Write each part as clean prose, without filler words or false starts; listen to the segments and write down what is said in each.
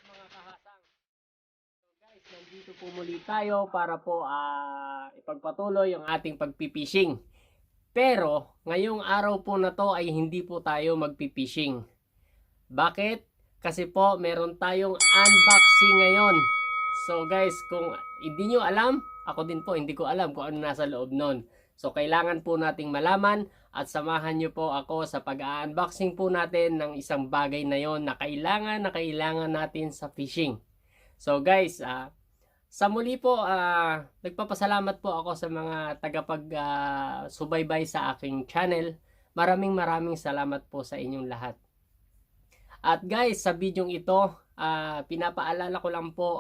mga kahasang. So guys, nandito po muli tayo para po ipagpatuloy ang ating pagpipishing. Pero ngayong araw po na to ay hindi po tayo magpipishing. Bakit? Kasi po meron tayong unboxing ngayon. So guys, kung hindi nyo alam, ako din po hindi ko alam kung ano nasa loob nun. So kailangan po nating malaman at samahan nyo po ako sa pag-unboxing po natin ng isang bagay na yon na kailangan natin sa fishing. So guys, sa muli po, nagpapasalamat po ako sa mga subaybay sa aking channel. Maraming salamat po sa inyong lahat. At guys, sa bidyong ito, pinapaalala ko lang po,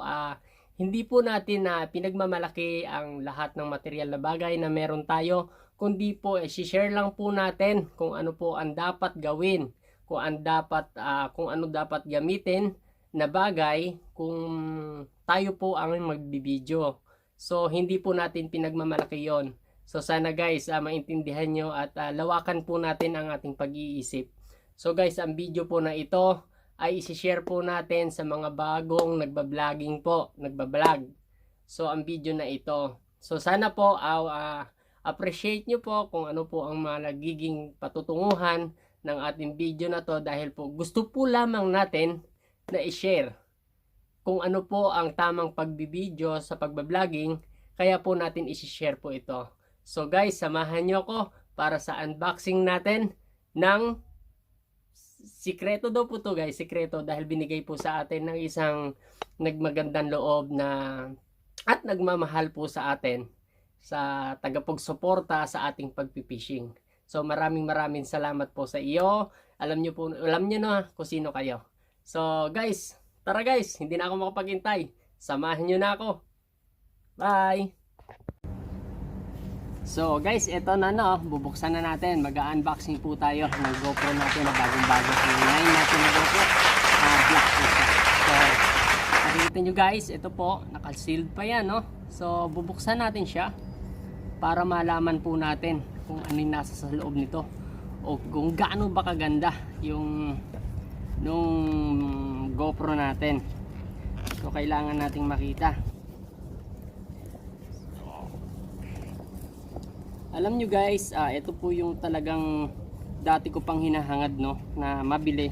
hindi po natin pinagmamalaki ang lahat ng material na bagay na meron tayo, kundi po i-share lang po natin kung ano po ang dapat gawin, kung ano dapat gamitin na bagay kung tayo po ang magbibideo. So hindi po natin pinagmamalaki yon. So sana guys, maintindihan nyo at lawakan po natin ang ating pag-iisip. So guys, ang video po na ito ay isi-share po natin sa mga bagong nagbablog. So ang video na ito. So sana po appreciate nyo po kung ano po ang magiging patutunguhan ng ating video na to, dahil po gusto po lamang natin na i-share kung ano po ang tamang pagbibideo sa pagbablogging, kaya po natin isi-share po ito. So guys, samahan nyo ako para sa unboxing natin ng sikreto daw po to guys, sikreto, dahil binigay po sa atin ng isang nagmagandang loob na at nagmamahal po sa atin, sa tagapagsuporta sa ating pagpipishing. So maraming salamat po sa iyo. Alam nyo na kung sino kayo. So guys, tara guys, hindi na ako makapaghintay. Samahan nyo na ako. Bye! So guys, eto na bubuksan na natin. Mag-unboxing po tayo ng GoPro natin na bagong-bago. Yung 9 natin na GoPro, black po siya. So, nakikita nyo guys, ito po, naka-sealed pa yan, no? So, bubuksan natin siya para malaman po natin kung ano yung nasa sa loob nito. O kung gaano ba kaganda yung GoPro natin. So, kailangan nating makita. Alam nyo guys, ito po yung talagang dati ko pang hinahangad, no, na mabili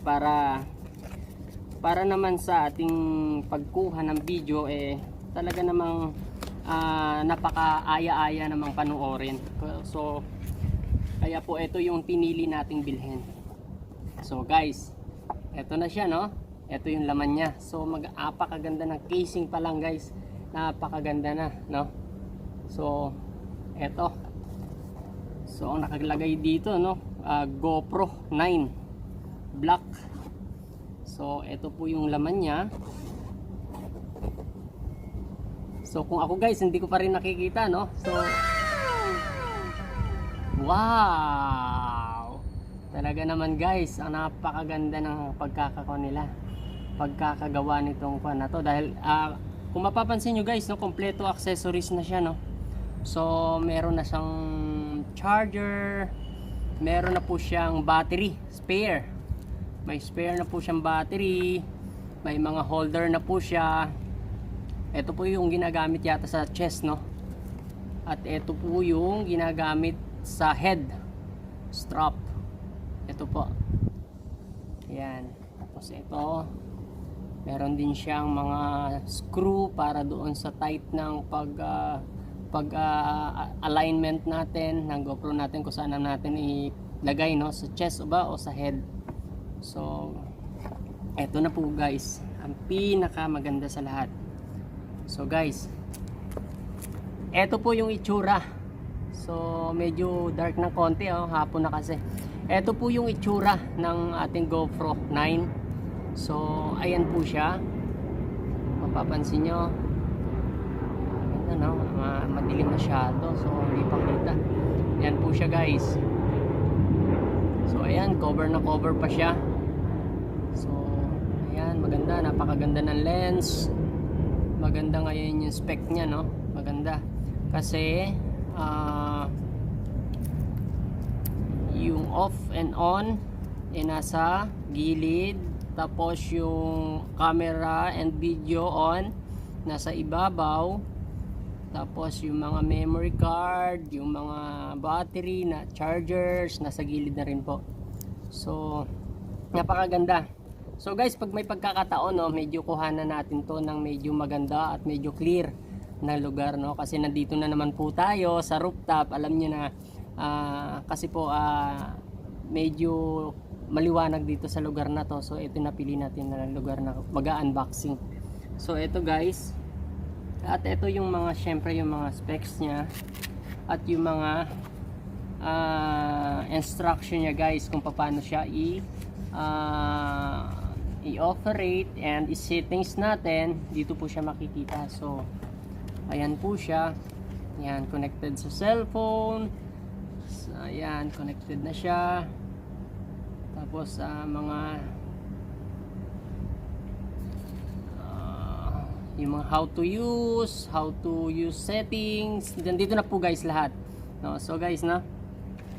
para naman sa ating pagkuha ng video talaga namang napaka-aya-aya namang panoorin. So kaya po ito yung pinili nating bilhin. So guys, ito na siya, no. Ito yung laman niya. So mag-apakaganda ng casing pa lang guys. Napakaganda na, no. So eto. So ang nakalagay dito, no, GoPro 9 Black. So eto po yung laman niya. So kung ako guys, hindi ko pa rin nakikita, no. So wow! Talaga naman guys, ang napakaganda ng pagkakagawa nitong kuan na to, dahil kung mapapansin nyo guys, no, kompleto accessories na siya, no. So meron na siyang charger, meron na po siyang battery, spare. May spare na po siyang battery, may mga holder na po siya. Ito po yung ginagamit yata sa chest, no. At ito po yung ginagamit sa head strap. Ito po. Ayan. Tapos ito, meron din siyang mga screw para doon sa tight ng alignment natin ng GoPro natin, kung saan natin ilagay, no, sa chest o sa head. So eto na po guys, ang pinaka maganda sa lahat. So guys, eto po yung itsura. So medyo dark ng konti, hapon na kasi. Eto po yung itsura ng ating GoPro 9. So ayan po siya, mapapansin nyo, ano, madilim masyado, so hindi pa kita. Yan po siya guys. So ayan, cover na cover pa siya. So ayan, maganda, napakaganda ng lens. Maganda ngayon yung spec niya, no. Maganda kasi yung off and on nasa gilid, tapos yung camera and video on, nasa ibabaw. Tapos yung mga memory card, yung mga battery na chargers, nasa gilid na rin po. So, napakaganda. So guys, pag may pagkakataon, no, medyo kuhanan natin to ng medyo maganda at medyo clear na lugar, no, kasi nandito na naman po tayo sa rooftop. Alam niyo na, kasi po medyo maliwanag dito sa lugar na to. So ito napili natin na lugar na mag-unboxing. So ito guys, at ito yung mga, syempre yung mga specs nya at yung mga instruction nya guys, kung paano siya i-operate and i-settings natin. Dito po siya makikita. So ayan po siya, yan, connected sa cellphone. So, ayan, connected na siya. Tapos yung mga how to use settings, dito na po guys lahat, no? So guys, na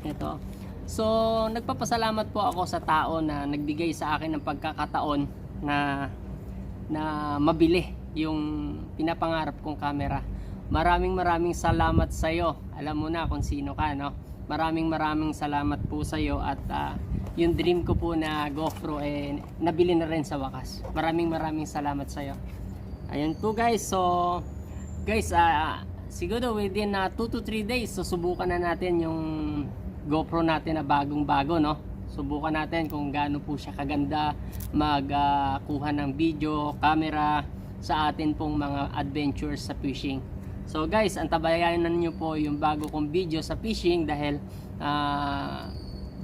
ito, so nagpapasalamat po ako sa tao na nagbigay sa akin ng pagkakataon na mabili yung pinapangarap kong camera. Maraming salamat sa iyo. Alam mo na kung sino ka, no? Maraming salamat po sa iyo, at yung dream ko po na GoPro nabili na rin sa wakas. Maraming salamat sa iyo. Ayun po guys. So guys, siguro within 2 to 3 days susubukan na natin yung GoPro natin na bagong-bago, no? Subukan natin kung gaano po siya kaganda magkuha ng video, camera sa atin pong mga adventures sa fishing. So guys, antabayanan niyo po yung bago kong video sa fishing, dahil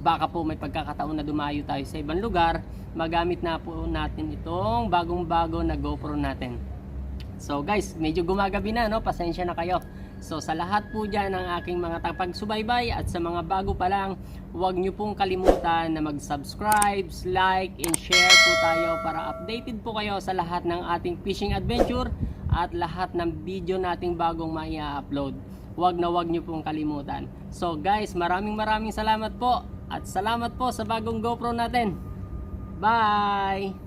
baka po may pagkakataon na dumayo tayo sa ibang lugar, magamit na po natin itong bagong-bago na GoPro natin. So guys, medyo gumagabi na, no? Pasensya na kayo. So sa lahat po dyan ng aking mga tagapagsubaybay at sa mga bago pa lang, huwag nyo pong kalimutan na mag-subscribe, like, and share po tayo para updated po kayo sa lahat ng ating fishing adventure at lahat ng video nating bagong mai-upload. Huwag nyo pong kalimutan. So guys, maraming salamat po, at salamat po sa bagong GoPro natin. Bye!